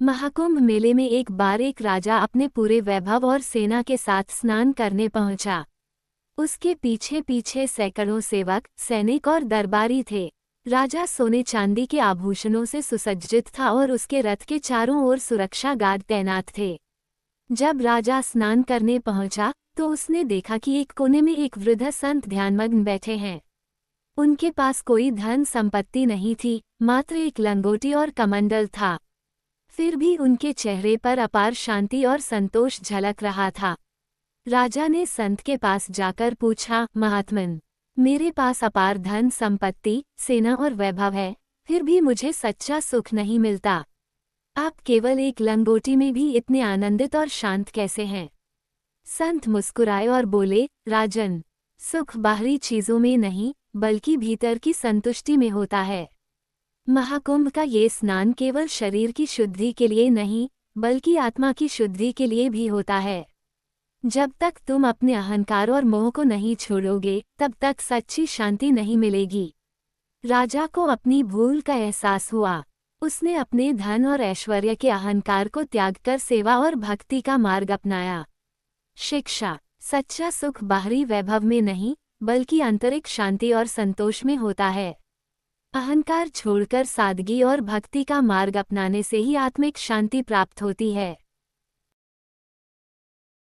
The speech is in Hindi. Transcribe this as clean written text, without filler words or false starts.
महाकुंभ मेले में एक बार एक राजा अपने पूरे वैभव और सेना के साथ स्नान करने पहुंचा। उसके पीछे पीछे सैकड़ों सेवक, सैनिक और दरबारी थे। राजा सोने चांदी के आभूषणों से सुसज्जित था और उसके रथ के चारों ओर सुरक्षा गार्ड तैनात थे। जब राजा स्नान करने पहुंचा तो उसने देखा कि एक कोने में एक वृद्ध संत ध्यानमग्न बैठे हैं। उनके पास कोई धन संपत्ति नहीं थी, मात्र एक लंगोटी और कमंडल था। फिर भी उनके चेहरे पर अपार शांति और संतोष झलक रहा था। राजा ने संत के पास जाकर पूछा, महात्मन, मेरे पास अपार धन संपत्ति, सेना और वैभव है, फिर भी मुझे सच्चा सुख नहीं मिलता। आप केवल एक लंगोटी में भी इतने आनंदित और शांत कैसे हैं? संत मुस्कुराए और बोले, राजन, सुख बाहरी चीजों में नहीं, बल्कि भीतर की संतुष्टि में होता है। महाकुंभ का ये स्नान केवल शरीर की शुद्धि के लिए नहीं, बल्कि आत्मा की शुद्धि के लिए भी होता है। जब तक तुम अपने अहंकार और मोह को नहीं छोड़ोगे, तब तक सच्ची शांति नहीं मिलेगी। राजा को अपनी भूल का एहसास हुआ। उसने अपने धन और ऐश्वर्य के अहंकार को त्यागकर सेवा और भक्ति का मार्ग अपनाया। शिक्षा: सच्चा सुख बाहरी वैभव में नहीं, बल्कि आंतरिक शांति और संतोष में होता है। अहंकार छोड़कर सादगी और भक्ति का मार्ग अपनाने से ही आत्मिक शांति प्राप्त होती है।